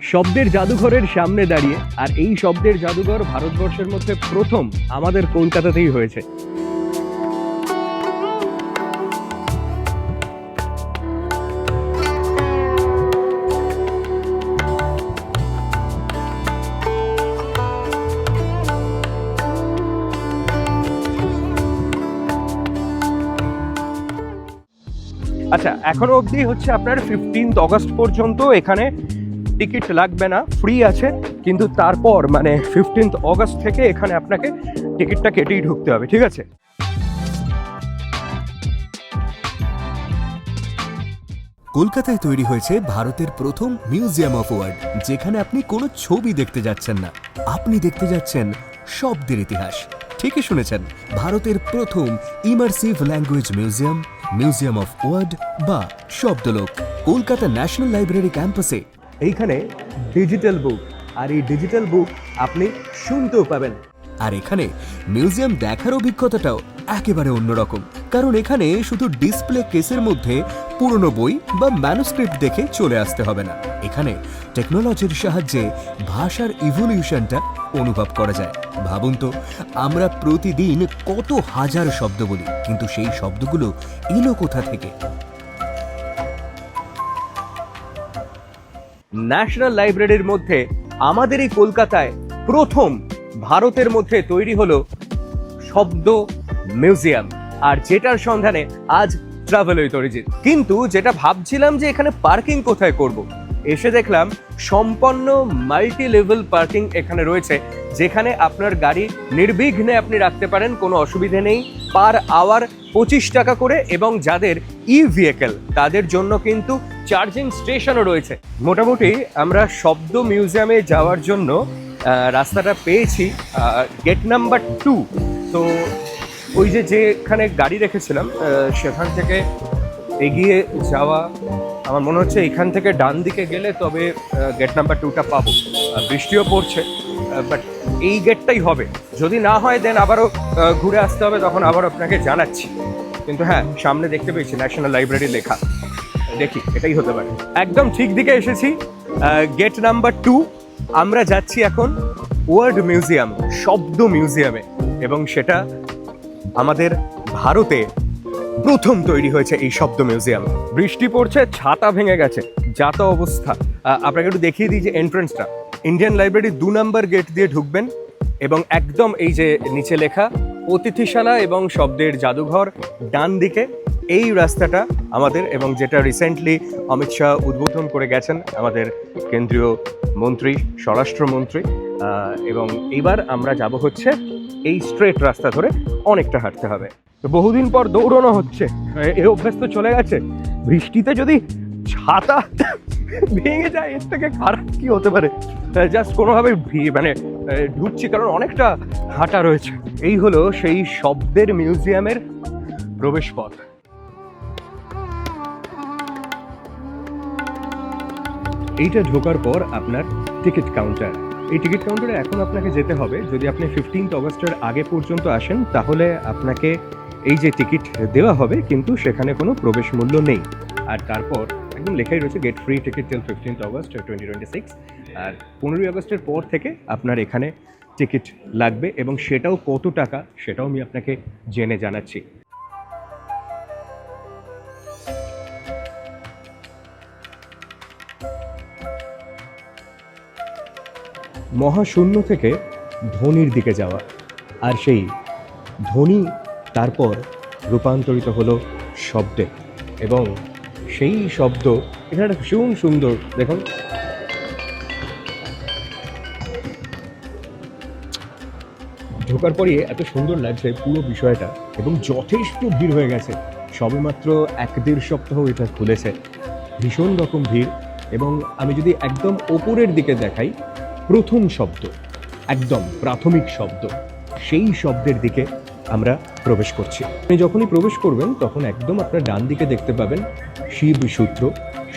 শব্দের জাদুঘরের সামনে দাঁড়িয়ে, আর এই শব্দের জাদুঘর ভারতবর্ষের মধ্যে প্রথম আমাদের কলকাতাতেই হয়েছে। আচ্ছা, এখনো অবধি হচ্ছে আপনার 15 অগস্ট পর্যন্ত এখানে টিকিট লাগবে না, ফ্রি আছে। কিন্তু তারপর মানে 15 অগস্ট থেকে এখানে আপনাকে টিকিটটা কেটেই ঢুকতে হবে, ঠিক আছে? কলকাতায় তৈরি হয়েছে ভারতের প্রথম মিউজিয়াম অফ ওয়ার্ড, যেখানে আপনি কোনো ছবি দেখতে যাচ্ছেন না, আপনি দেখতে যাচ্ছেন শব্দের ইতিহাস। ঠিকই শুনেছেন, ভারতের প্রথম immersive language museum, museum of word বা শব্দলোক, কলকাতা ন্যাশনাল লাইব্রেরি ক্যাম্পাসে। এইখানে ডিজিটাল বুক, আর এই ডিজিটাল বুক আপনি শুনতেও পাবেন। আর এখানে মিউজিয়াম দেখার অভিজ্ঞতাটাও একেবারে অন্যরকম, কারণ এখানে শুধু ডিসপ্লে কেসের মধ্যে পুরনো বই বা ম্যানুস্ক্রিপ্ট দেখে চলে আসতে হবে না। এখানে টেকনোলজির সাহায্যে ভাষার ইভলিউশনটা অনুভব করা যায়। ভাবুন তো, আমরা প্রতিদিন কত হাজার শব্দ বলি, কিন্তু সেই শব্দগুলো এলো কোথা থেকে? ন্যাশনাল লাইব্রেরির মধ্যে আমাদের এই কলকাতায় প্রথম ভারতের মধ্যে তৈরি হলো শব্দ মিউজিয়াম, আর যেটার সন্ধানে আজ ট্রাভেল উইথ অরিজিৎ। কিন্তু যেটা ভাবছিলাম যে এখানে পার্কিং কোথায় করব, এসে দেখলাম সম্পন্ন মাল্টি লেভেল পার্কিং এখানে রয়েছে, যেখানে আপনার গাড়ি নির্বিঘ্নে আপনি রাখতে পারেন, কোনো অসুবিধে নেই। পার আওয়ার 25 টাকা করে, এবং যাদের ভেহিকেল তাদের জন্য কিন্তু চার্জিং স্টেশনও রয়েছে। মোটামুটি আমরা শব্দ মিউজিয়ামে যাওয়ার জন্য রাস্তাটা পেয়েছি গেট নাম্বার 2। তো ওই যেখানে গাড়ি রেখেছিলাম সেখান থেকে এগিয়ে যাওয়া, আমার মনে হচ্ছে এখান থেকে ডান দিকে গেলে তবে গেট নাম্বার 2টা পাবো। বৃষ্টিও পড়ছে, বাট এই গেটটাই হবে। যদি না হয় দেন আবারও ঘুরে আসতে হবে, তখন আবার আপনাকে জানাচ্ছি। কিন্তু হ্যাঁ, সামনে দেখতে পেয়েছি ন্যাশনাল লাইব্রেরি লেখা, দেখি এটাই হতে পারে। একদম ঠিক দিকে এসেছি, গেট নাম্বার 2। আমরা যাচ্ছি এখন ওয়ার্ড মিউজিয়াম, শব্দ মিউজিয়ামে, এবং সেটা আমাদের ভারতে প্রথম তৈরি হয়েছে এই শব্দ মিউজিয়াম। বৃষ্টি পড়ছে, ছাতা ভেঙে গেছে, যা তো অবস্থা। আপনাকে একটু দেখিয়ে দিই যে এন্ট্রান্সটা। ইন্ডিয়ান লাইব্রেরি 2 নম্বর গেট দিয়ে ঢুকবেন, এবং একদম এই যে নিচে লেখা অতিথিশালা এবং শব্দের জাদুঘর, ডান দিকে এই রাস্তাটা আমাদের, এবং যেটা রিসেন্টলি অমিত শাহ উদ্বোধন করে গেছেন, আমাদের কেন্দ্রীয় মন্ত্রী, স্বরাষ্ট্রমন্ত্রী। এবং এইবার আমরা যাব হচ্ছে এই স্ট্রেট রাস্তা ধরে, অনেকটা হাঁটতে হবে। তো বহুদিন পর দৌড়ানো হচ্ছে, এই অভ্যাস তো চলে গেছে। বৃষ্টিতে যদি ছাতা ভেঙে যায়, এর থেকে খারাপ কি হতে পারে? জাস্ট কোনোভাবে মানে ঢুকছি, কারণ অনেকটা হাঁটা রয়েছে। এই হলো সেই শব্দের মিউজিয়ামের প্রবেশ পথ। এইটা ঢোকার পর আপনার টিকিট কাউন্টার। এই টিকিট কাউন্টারে এখন আপনাকে যেতে হবে। যদি আপনি 15 অগস্টের আগে পর্যন্ত আসেন, তাহলে আপনাকে এই যে টিকিট দেওয়া হবে, কিন্তু সেখানে কোনো প্রবেশ মূল্য নেই। আর তারপর একদম লেখাই রয়েছে gate free ticket till 15 August 2026। আর 15 আগস্টের পর থেকে আপনার এখানে টিকিট লাগবে, এবং সেটাও কত টাকা সেটাও আমি আপনাকে জেনে জানাচ্ছি। মহাশূন্য থেকে ধ্বনির দিকে যাওয়া, আর সেই ধ্বনি তারপর রূপান্তরিত হলো শব্দে, এবং সেই শব্দ এখানে ভীষণ সুন্দর। দেখুন, ঢোকার পরই এত সুন্দর লাগছে পুরো বিষয়টা, এবং যথেষ্ট ভিড় হয়ে গেছে। সবেমাত্র 1-1.5 সপ্তাহ এটা খুলেছে, ভীষণ রকম ভিড়। এবং আমি যদি একদম ওপরের দিকে দেখাই, প্রথম শব্দ, একদম প্রাথমিক শব্দ, সেই শব্দের দিকে আমরা প্রবেশ করছি। আপনি যখনই প্রবেশ করবেন, তখন একদম আপনার ডান দিকে দেখতে পাবেন শিব সূত্র,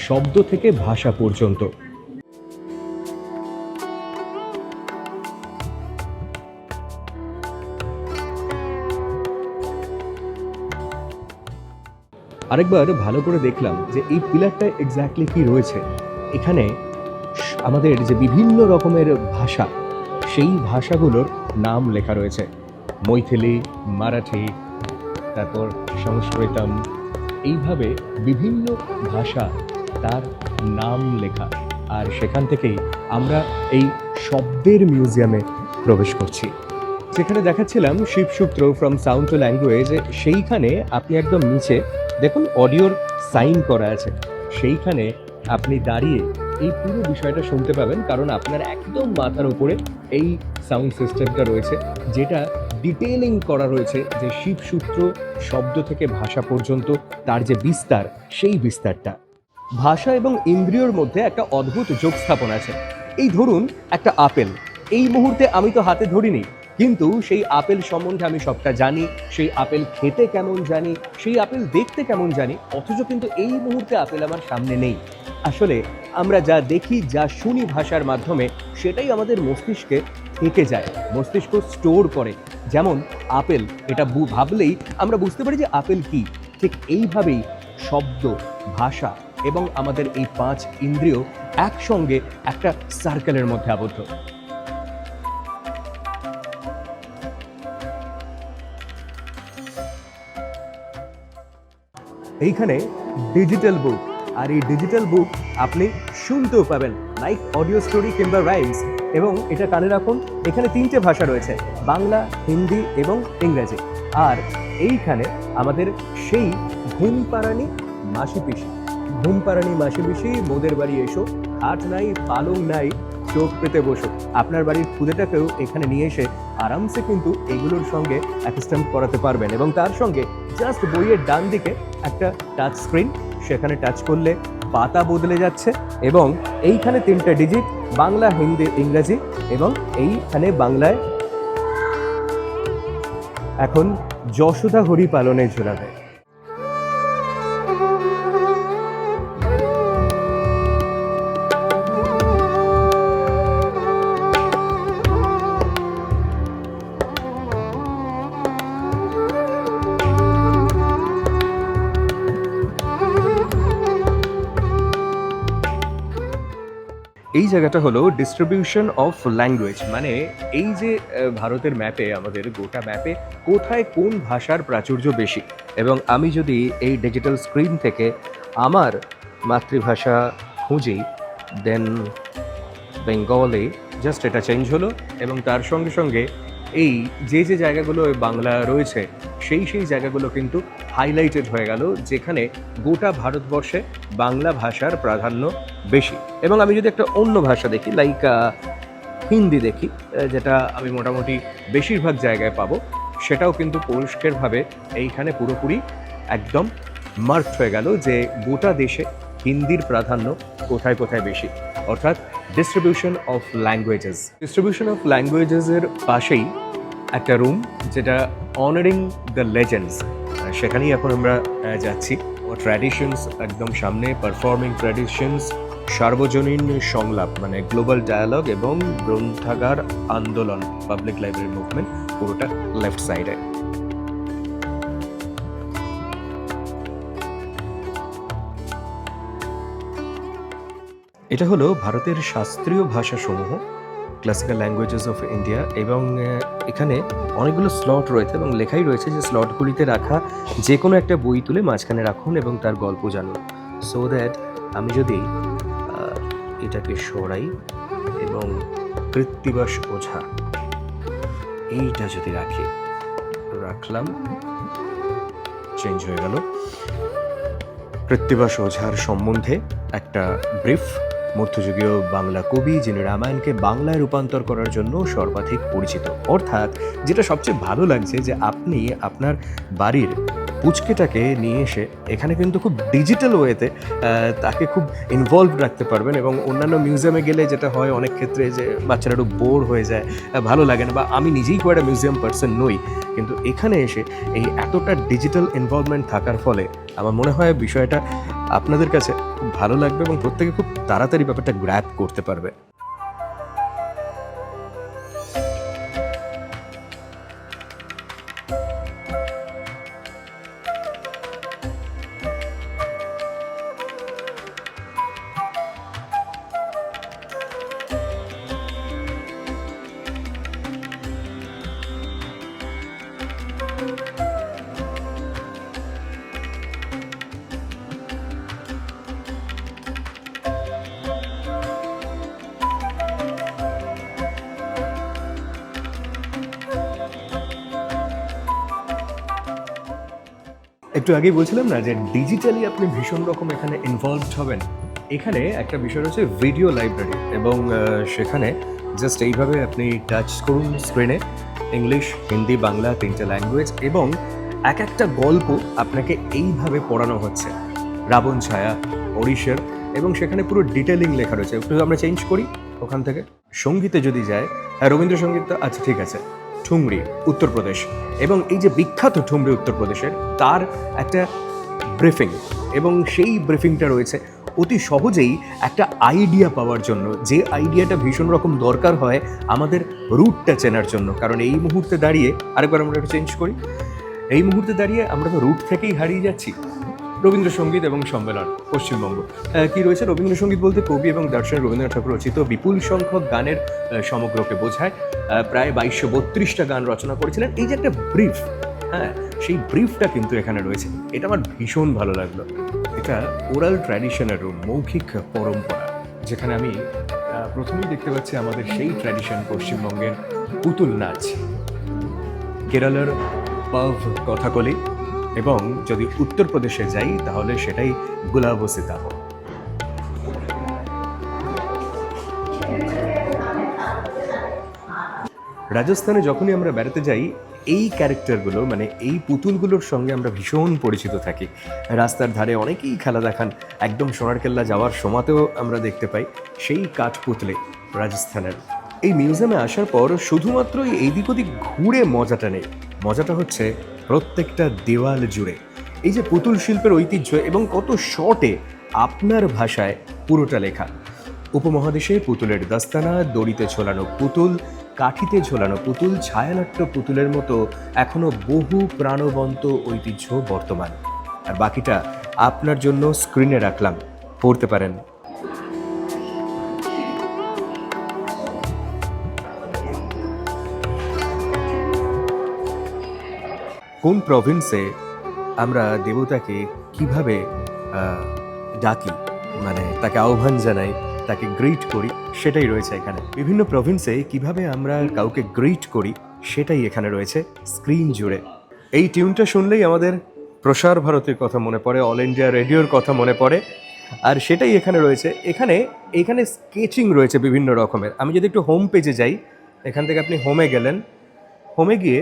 শব্দ থেকে ভাষা পর্যন্ত। আরেকবার ভালো করে দেখলাম যে এই পিলারটা এক্স্যাক্টলি কি রয়েছে। এখানে আমাদের যে বিভিন্ন রকমের ভাষা, সেই ভাষাগুলোর নাম লেখা রয়েছে। মৈথিলি, মারাঠি, তারপর সংস্কৃতম, এইভাবে বিভিন্ন ভাষা, তার নাম লেখা। আর সেখান থেকেই আমরা এই শব্দের মিউজিয়ামে প্রবেশ করছি, যেখানে দেখাচ্ছিলাম শিবসূত্র ফ্রম সাউন্ড টু ল্যাঙ্গুয়েজ। সেইখানে আপনি একদম নিচে দেখুন অডিওর সাইন করা আছে, সেইখানে আপনি দাঁড়িয়ে এই পুরো বিষয়টা শুনতে পাবেন, কারণ আপনার একদম মাথার উপরে এই সাউন্ড সিস্টেমটা রয়েছে, যেটা ডিটেইলিং করা রয়েছে যে শিবসূত্র শব্দ থেকে ভাষা পর্যন্ত তার যে বিস্তার, সেই বিস্তারটা। ভাষা এবং ইন্দ্রিয়র মধ্যে একটা অদ্ভুত যোগ স্থাপন আছে। এই ধরুন একটা আপেল, এই মুহূর্তে আমি তো হাতে ধরিনি, কিন্তু সেই আপেল সম্বন্ধে আমি সবটা জানি, সেই আপেল খেতে কেমন জানি, সেই আপেল দেখতে কেমন জানি, অথচ কিন্তু এই মুহূর্তে আপেল আমার সামনে নেই। আসলে আমরা যা দেখি, যা শুনি ভাষার মাধ্যমে, সেটাই আমাদের মস্তিষ্কে থেকে যায়, মস্তিষ্ক স্টোর করে। যেমন আপেল, এটা ভাবলেই আমরা বুঝতে পারি যে আপেল কি। ঠিক এইভাবেই শব্দ, ভাষা এবং আমাদের এই 5 ইন্দ্রিয় একসঙ্গে একটা সার্কেলের মধ্যে আবদ্ধ। এইখানে ডিজিটাল বুক, আর এই ডিজিটাল বুক আপনি শুনতেও পাবেন, লাইক অডিও স্টোরি কিংবা রাইমস। এবং এটা কানে রাখুন, এখানে 3টে ভাষা রয়েছে, বাংলা, হিন্দি এবং ইংরেজি। আর এইখানে আমাদের সেই ঘুমপাড়ানি মাসি পিসি, ঘুমপাড়ানি মাসি পিসি, মোদের বাড়ি এসো, হাট নাই পালং নাই, চোখ পেতে বসো। আপনার বাড়ির খুদেটাকেও এখানে নিয়ে এসে আরামসে কিন্তু এগুলোর সঙ্গে অ্যাকাস্টম করাতে পারবেন। এবং তার সঙ্গে জাস্ট বইয়ের ডান দিকে একটা টাচ স্ক্রিন, সেখানে টাচ করলে পাতা বদলে যাচ্ছে, এবং এইখানে 3টে ডিজিট, বাংলা, হিন্দি, ইংরেজি, এবং এইখানে বাংলায় এখন যশোদা হরি পালনে ঝোলাবে। এই জায়গাটা হলো ডিস্ট্রিবিউশন অফ ল্যাঙ্গুয়েজ, মানে এই যে ভারতের ম্যাপে, আমাদের গোটা ম্যাপে কোথায় কোন ভাষার প্রাচুর্য বেশি। এবং আমি যদি এই ডিজিটাল স্ক্রিন থেকে আমার মাতৃভাষা খুঁজি, দেন বেঙ্গলে, জাস্ট এটা চেঞ্জ হলো, এবং তার সঙ্গে সঙ্গে এই যে যে জায়গাগুলো বাংলা রয়েছে, সেই জায়গাগুলো কিন্তু হাইলাইটেড হয়ে গেল, যেখানে গোটা ভারতবর্ষে বাংলা ভাষার প্রাধান্য বেশি। এবং আমি যদি একটা অন্য ভাষা দেখি, লাইক হিন্দি দেখি, যেটা আমি মোটামুটি বেশিরভাগ জায়গায় পাবো, সেটাও কিন্তু পরিষ্কারভাবে এইখানে পুরোপুরি একদম মার্ক হয়ে গেল যে গোটা দেশে হিন্দির প্রাধান্য কোথায় কোথায় বেশি। অর্থাৎ distribution of languages, distribution of ল্যাঙ্গুয়েজেসের পাশেই একটা রুম, যেটা অনারিং দ্য লেজেন্ডস, সেখানেই এখন আমরা যাচ্ছি। ট্র্যাডিশনস একদম সামনে, পারফর্মিং ট্র্যাডিশনস, সার্বজনীন সংলাপ মানে গ্লোবাল ডায়ালগ, এবং গ্রন্থাগার আন্দোলন, পাবলিক লাইব্রেরি মুভমেন্ট, পুরোটা লেফট সাইডে। এটা হলো ভারতের শাস্ত্রীয় ভাষাসমূহ, ক্লাসিক্যাল ল্যাঙ্গুয়েজেস অফ ইন্ডিয়া, এবং এখানে অনেকগুলো স্লট রয়েছে এবং লেখাই রয়েছে যে স্লটগুলিতে রাখা যে কোনো একটা বই তুলে মাঝখানে রাখুন এবং তার গল্প জানুন। সো দ্যাট আমি যদি এটাকে সরাই এবং কৃত্তিবাস ওঝা এইটা যদি রাখলাম, চেঞ্জ হয়ে গেল। কৃত্তিবাস ওঝার সম্বন্ধে একটা ব্রিফ, মধ্যযুগীয় বাংলা কবি, যিনি রামায়ণকে বাংলায় রূপান্তর করার জন্য সর্বাধিক পরিচিত। অর্থাৎ যেটা সবচেয়ে ভালো লাগছে যে আপনি আপনার বাড়ির পুচকেটাকে নিয়ে এসে এখানে কিন্তু খুব ডিজিটাল ওয়েতে তাকে খুব ইনভলভ রাখতে পারবেন। এবং অন্যান্য মিউজিয়ামে গেলে যেটা হয় অনেক ক্ষেত্রে যে বাচ্চারা একটু বোর হয়ে যায়, ভালো লাগে না, বা আমি নিজেই খুব একটা মিউজিয়াম পার্সন নই, কিন্তু এখানে এসে এই এতটা ডিজিটাল ইনভলভমেন্ট থাকার ফলে আমার মনে হয় বিষয়টা আপনাদের কাছে খুব ভালো লাগবে এবং প্রত্যেকে খুব তাড়াতাড়ি ব্যাপারটা গ্র্যাব করতে পারবে। একটু আগেই বলছিলাম না যে ডিজিটালি আপনি ভীষণ রকম এখানে ইনভলভড হবেন। এখানে একটা বিষয় রয়েছে ভিডিও লাইব্রেরি, এবং সেখানে জাস্ট এইভাবে আপনি টাচ করুন স্ক্রিনে, ইংলিশ, হিন্দি, বাংলা 3টে ল্যাঙ্গুয়েজ, এবং এক একটা গল্প আপনাকে এইভাবে পড়ানো হচ্ছে। রাবণ ছায়া, ওড়িশার, এবং সেখানে পুরো ডিটেলিং লেখা রয়েছে। একটু আমরা চেঞ্জ করি ওখান থেকে, সঙ্গীতে যদি যায়, হ্যাঁ রবীন্দ্রসঙ্গীত, আচ্ছা ঠিক আছে, ঠুমরি উত্তরপ্রদেশ, এবং এই যে বিখ্যাত ঠুমরি উত্তরপ্রদেশের, তার একটা ব্রিফিং, এবং সেই ব্রিফিংটা রয়েছে অতি সহজেই একটা আইডিয়া পাওয়ার জন্য, যে আইডিয়াটা ভীষণ রকম দরকার হয় আমাদের রুটটা চেনার জন্য। কারণ এই মুহূর্তে দাঁড়িয়ে, আরেকবার আমরা একটু চেঞ্জ করি, এই মুহূর্তে দাঁড়িয়ে আমরা তো রুট থেকেই হারিয়ে যাচ্ছি। রবীন্দ্রসঙ্গীত এবং সম্মেলন পশ্চিমবঙ্গ কি রয়েছে? রবীন্দ্রসঙ্গীত বলতে কবি এবং দার্শনিক রবীন্দ্রনাথ ঠাকুর রচিত বিপুল সংখ্যক গানের সমগ্রকে বোঝায়। প্রায় 2232টা গান রচনা করেছিলেন। এই যে একটা ব্রিফ, হ্যাঁ, সেই ব্রিফটা কিন্তু এখানে রয়েছে। এটা আমার ভীষণ ভালো লাগলো। এটা ওরাল ট্র্যাডিশনের মৌখিক পরম্পরা, যেখানে আমি প্রথমেই দেখতে পাচ্ছি আমাদের সেই ট্র্যাডিশন পশ্চিমবঙ্গের পুতুল নাচ, কেরালার পাভ কথাকলি, এবং যদি উত্তরপ্রদেশে যাই তাহলে সেটাই গুলাবো সিতাবো। রাজস্থানে যখনই আমরা বেড়াতে যাই, এই ক্যারেক্টারগুলো মানে এই পুতুলগুলোর সঙ্গে আমরা ভীষণ পরিচিত থাকি। রাস্তার ধারে অনেকেই খেলা দেখান, একদম সোনারকেল্লা যাওয়ার সময়তেও আমরা দেখতে পাই সেই কাঠপুতলে রাজস্থানের। এই মিউজিয়ামে আসার পর শুধুমাত্র এই দিক ওদিক ঘুরে মজাটা নেই, মজাটা হচ্ছে প্রত্যেকটা দেওয়াল জুড়ে এই যে পুতুল শিল্পের ঐতিহ্য, এবং কত শর্টে আপনার ভাষায় পুরোটা লেখা। উপমহাদেশে পুতুলের দাস্তানা, দড়িতে ঝোলানো পুতুল, কাঠিতে ঝোলানো পুতুল, ছায়ানাট্য পুতুলের মতো এখনো বহু প্রাণবন্ত ঐতিহ্য বর্তমান। আর বাকিটা আপনার জন্য স্ক্রিনে রাখলাম, পড়তে পারেন। কোন প্রভিন্সে আমরা দেবতাকে কিভাবে ডাকি, মানে তাকে আহ্বান জানাই, তাকে গ্রিট করি, সেটাই রয়েছে এখানে। বিভিন্ন প্রভিন্সে কিভাবে আমরা কাউকে গ্রিট করি সেটাই এখানে রয়েছে স্ক্রিন জুড়ে। এই টিউনটা শুনলেই আমাদের প্রসার ভারতীর কথা মনে পড়ে, অল ইন্ডিয়া রেডিওর কথা মনে পড়ে, আর সেটাই এখানে রয়েছে। এখানে স্কেচিং রয়েছে বিভিন্ন রকমের। আমি যদি একটু হোম পেজে যাই, এখান থেকে আপনি হোমে গেলেন, হোমে গিয়ে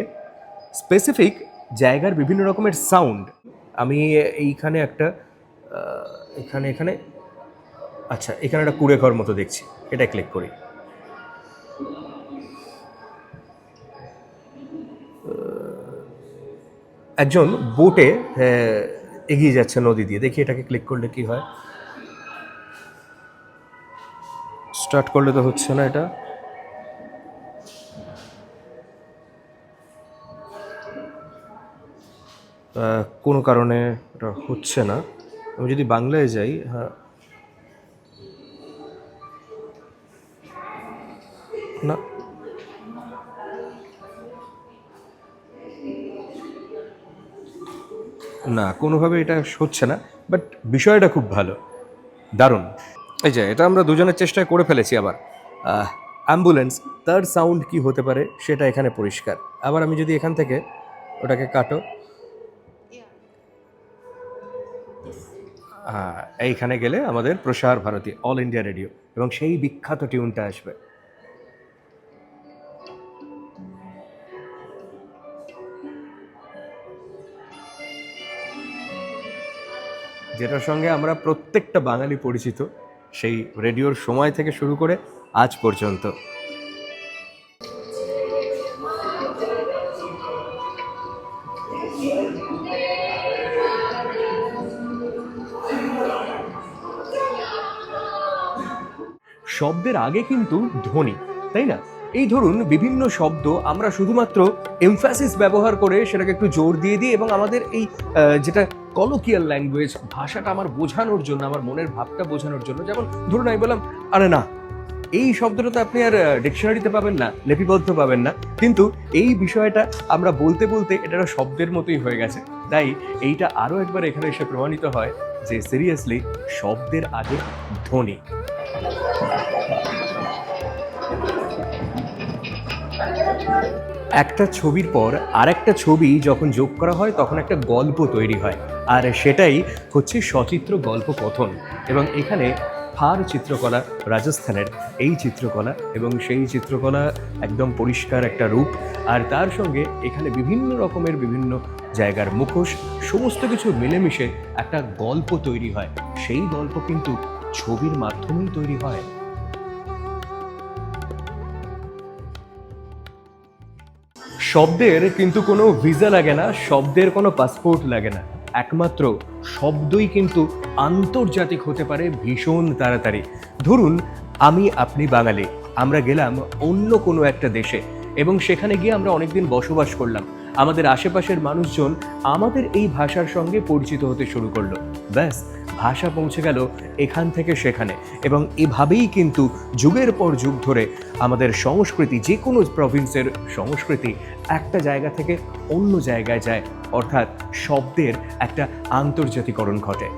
স্পেসিফিক জায়গার বিভিন্ন রকমের সাউন্ড, আমি এইখানে একটা এখানে আচ্ছা এখানে একটা কুড়ে ঘর মতো দেখছি, এটা ক্লিক করি। একজন বোটে এগিয়ে যাচ্ছে নদী দিয়ে, দেখি এটাকে ক্লিক করলে কি হয়। স্টার্ট করলে তো হচ্ছে না, এটা কোনো কারণে এটা হচ্ছে না। আমি যদি বাংলায় যাই, হ্যাঁ না, না কোনোভাবে এটা হচ্ছে না, বাট বিষয়টা খুব ভালো, দারুণ। এই যে এটা আমরা দুজনের চেষ্টায় করে ফেলেছি। আবার অ্যাম্বুলেন্স, তার সাউন্ড কি হতে পারে সেটা এখানে পরিষ্কার। আবার আমি যদি এখান থেকে ওটাকে কাটো, এইখানে গেলে আমাদের প্রসার ভারতী, অল ইন্ডিয়া রেডিও, এবং সেই বিখ্যাত টিউনটা আসবে। যেটার সঙ্গে আমরা প্রত্যেকটা বাঙালি পরিচিত, সেই রেডিওর সময় থেকে শুরু করে আজ পর্যন্ত। শব্দের আগে কিন্তু ধ্বনি, তাই না? এই ধরুন বিভিন্ন শব্দ আমরা শুধুমাত্র এমফ্যাসিস ব্যবহার করে সেটাকে একটু জোর দিয়ে দিই, এবং আমাদের এই যেটা কলোকিয়াল ল্যাঙ্গুয়েজ, ভাষাটা আমার বোঝানোর জন্য, আমার মনের ভাবটা বোঝানোর জন্য, যেমন ধরুন আমি বললাম আরে না, এই শব্দটা তো আপনি আর ডিকশনারিতে পাবেন না, লিপিবদ্ধ পাবেন না, কিন্তু এই বিষয়টা আমরা বলতে বলতে এটা শব্দের মতোই হয়ে গেছে। তাই এইটা আরও একবার এখানে এসে প্রমাণিত হয় যে সিরিয়াসলি শব্দের আগে ধ্বনি। একটা ছবির পর আরেকটা ছবি যখন যোগ করা হয় তখন একটা গল্প তৈরি হয়। আর সেটাই হচ্ছে সচিত্র গল্প কথন। এবং এখানে ফার চিত্রকলা, রাজস্থানের এই চিত্রকলা, এবং সেই চিত্রকলা একদম পরিষ্কার একটা রূপ, আর তার সঙ্গে এখানে বিভিন্ন রকমের বিভিন্ন জায়গার মুখোশ, সমস্ত কিছু মিলেমিশে একটা গল্প তৈরি হয়। সেই গল্প কিন্তু ছবির মাধ্যমেই তৈরি হয়। শব্দের কিন্তু কোনো ভিসা লাগে না, শব্দের কোনো পাসপোর্ট লাগে না, একমাত্র শব্দই কিন্তু আন্তর্জাতিক হতে পারে ভীষণ তাড়াতাড়ি। ধরুন আপনি বাঙালি, আমরা গেলাম অন্য কোনো একটা দেশে এবং সেখানে গিয়ে আমরা অনেকদিন বসবাস করলাম, আমাদের আশেপাশের মানুষজন আমাদের এই ভাষার সঙ্গে পরিচিত হতে শুরু করলো, ব্যাস ভাষা পৌঁছে গেল এখান থেকে সেখানে। এবং এভাবেই কিন্তু যুগের পর যুগ ধরে আমাদের সংস্কৃতি, যে কোনো প্রভিন্সের সংস্কৃতি একটা জায়গা থেকে অন্য জায়গায় যায়, অর্থাৎ শব্দের একটা আন্তর্জাতিকরণ ঘটে।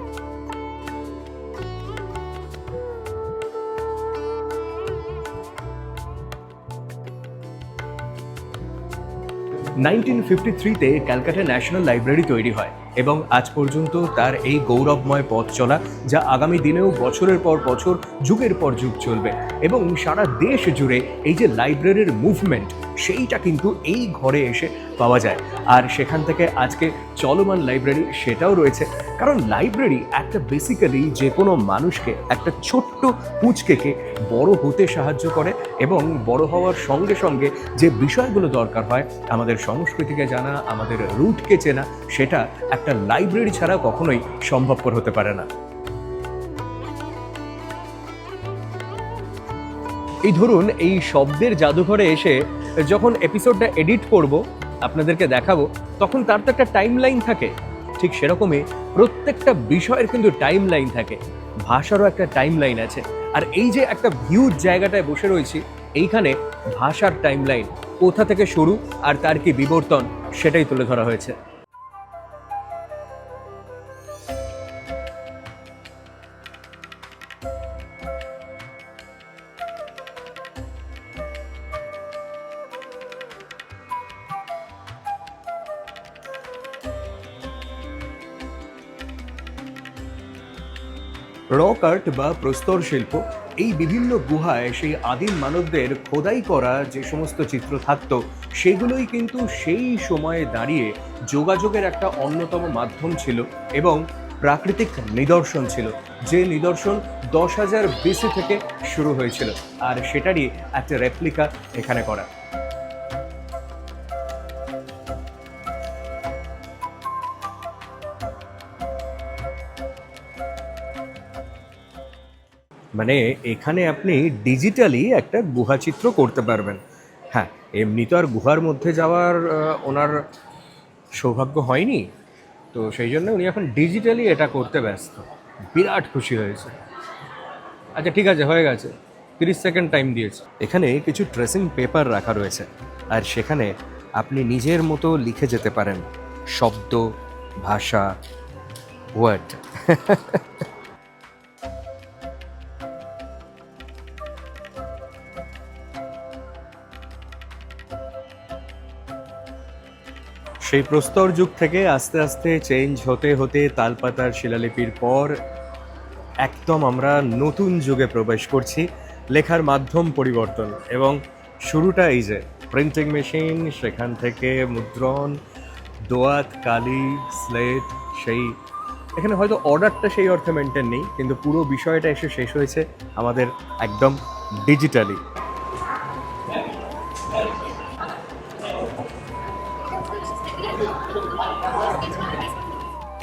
1953-তে ক্যালকাটা ন্যাশনাল লাইব্রেরি তৈরি হয় এবং আজ পর্যন্ত তার এই গৌরবময় পথ চলা, যা আগামী দিনেও বছরের পর বছর, যুগের পর যুগ চলবে। এবং সারা দেশ জুড়ে এই যে লাইব্রেরির মুভমেন্ট, সেইটা কিন্তু এই ঘরে এসে পাওয়া যায়। আর সেখান থেকে আজকে চলমান লাইব্রেরি সেটাও রয়েছে, কারণ লাইব্রেরি একটা বেসিক্যালি যে কোনো মানুষকে, একটা ছোট্ট পুঁচকেকে বড় হতে সাহায্য করে, এবং বড় হওয়ার সঙ্গে সঙ্গে যে বিষয়গুলো দরকার হয়, আমাদের সংস্কৃতিকে জানা, আমাদের রুটকে চেনা, সেটা একটা লাইব্রেরি ছাড়া কখনোই সম্ভবপর হতে পারে না। এই ধরুন, এই শব্দের জাদুঘরে এসে যখন এপিসোডটা এডিট করব, আপনাদেরকে দেখাবো, তখন তার তো একটা টাইম লাইন থাকে। ঠিক সেরকমই প্রত্যেকটা বিষয়ের কিন্তু টাইম লাইন থাকে, ভাষারও একটা টাইম লাইন আছে। আর এই যে একটা হিউজ জায়গাটায় বসে রয়েছি, এইখানে ভাষার টাইম লাইন কোথা থেকে শুরু আর তার কি বিবর্তন, সেটাই তুলে ধরা হয়েছে। রক আর্ট বা প্রস্তর শিল্প, এই বিভিন্ন গুহায় সেই আদিম মানবদের খোদাই করা যে সমস্ত চিত্র থাকতো, সেগুলোই কিন্তু সেই সময়ে দাঁড়িয়ে যোগাযোগের একটা অন্যতম মাধ্যম ছিল এবং প্রাকৃতিক নিদর্শন ছিল, যে নিদর্শন 10,000 BC থেকে শুরু হয়েছিল, আর সেটারই একটা রেপ্লিকা এখানে করা। মানে এখানে আপনি ডিজিটালি একটা গুহাচিত্র করতে পারবেন। হ্যাঁ, এমনি তো আর গুহার মধ্যে যাওয়ার ওনার সৌভাগ্য হয়নি, তো সেই জন্য উনি এখন ডিজিটালি এটা করতে ব্যস্ত। বিরাট খুশি হয়েছে। আচ্ছা ঠিক আছে, হয়ে গেছে, 30 সেকেন্ড টাইম দিয়েছে। এখানে কিছু ট্রেসিং পেপার রাখা রয়েছে, আর সেখানে আপনি নিজের মতো লিখে যেতে পারেন শব্দ, ভাষা, ওয়ার্ড। সেই প্রস্তর যুগ থেকে আস্তে আস্তে চেঞ্জ হতে হতে তালপাতার শিলালিপির পর একদম আমরা নতুন যুগে প্রবেশ করছি, লেখার মাধ্যম পরিবর্তন, এবং শুরুটা এই যে প্রিন্টিং মেশিন, সেখান থেকে মুদ্রণ, দোয়াত, কালি, স্লেট, সেই এখানে হয়তো অর্ডারটা সেই অর্থে মেনটেন নেই, কিন্তু পুরো বিষয়টা এসে শেষ হয়েছে আমাদের একদম ডিজিটালি।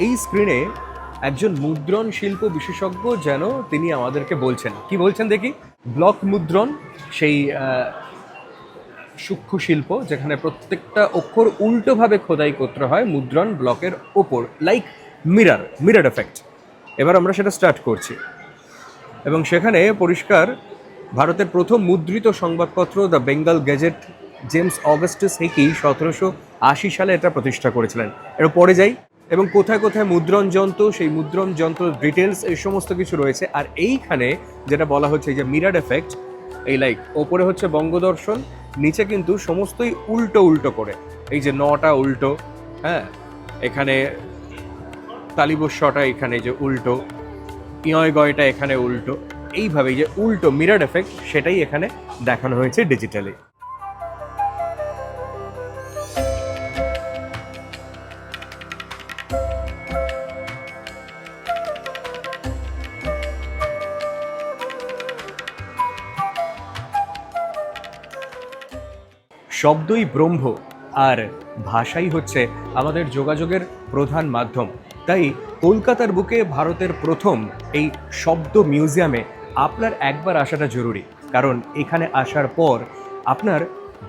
এই স্ক্রিনে একজন মুদ্রণ শিল্প বিশেষজ্ঞ যেন তিনি আমাদেরকে বলছেন, কি বলছেন দেখি। ব্লক মুদ্রণ, সেই সূক্ষ্ম শিল্প যেখানে প্রত্যেকটা অক্ষর উল্টোভাবে খোদাই করতে হয় মুদ্রণ ব্লকের ওপর, লাইক মিরার এফেক্ট। এবার আমরা সেটা স্টার্ট করছি, এবং সেখানে পরিষ্কার ভারতের প্রথম মুদ্রিত সংবাদপত্র the Bengal Gazette, James Augustus Hicky 1780 সালে এটা প্রতিষ্ঠা করেছিলেন। এর পরে যাই, এবং কোথায় কোথায় মুদ্রণ যন্ত্র, সেই মুদ্রণ যন্ত্র ডিটেলস, এই সমস্ত কিছু রয়েছে। আর এইখানে যেটা বলা হচ্ছে, এই যে মিরার এফেক্ট, এই লাইক ওপরে হচ্ছে বঙ্গদর্শন, নিচে কিন্তু সমস্তই উল্টো উল্টো করে, এই যে 9টা উল্টো, হ্যাঁ, এখানে তালিবস্যটা এখানে যে উল্টো, ইয় গয়টা এখানে উল্টো, এইভাবে যে উল্টো মিরর এফেক্ট সেটাই এখানে দেখানো হয়েছে ডিজিটালি। শব্দই ব্রহ্ম আর ভাষাই হচ্ছে আমাদের যোগাযোগের প্রধান মাধ্যম। তাই কলকাতার বুকে ভারতের প্রথম এই শব্দ মিউজিয়ামে আপনার একবার আসাটা জরুরি, কারণ এখানে আসার পর আপনার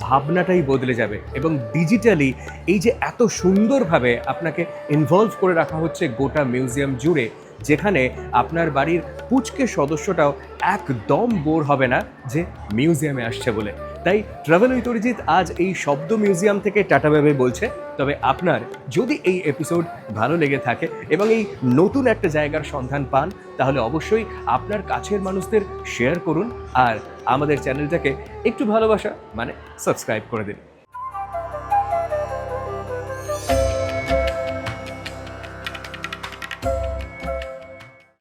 ভাবনাটাই বদলে যাবে এবং ডিজিটালি এই যে এত সুন্দরভাবে আপনাকে ইনভলভ করে রাখা হচ্ছে গোটা মিউজিয়াম জুড়ে, যেখানে আপনার বাড়ির পুচকে সদস্যটাও একদম বোর হবে না যে মিউজিয়ামে আসছে বলে। তাই ট্রাভেল উইথ অরিজিৎ আজ এই শব্দ মিউজিয়াম থেকে টাটা বাই বলছে। তবে আপনার যদি এই এপিসোড ভালো লেগে থাকে এবং এই নতুন একটা জায়গার সন্ধান পান, তাহলে অবশ্যই আপনার কাছের মানুষদের শেয়ার করুন আর আমাদের চ্যানেলটাকে একটু ভালোবাসা মানে সাবস্ক্রাইব করে দিন।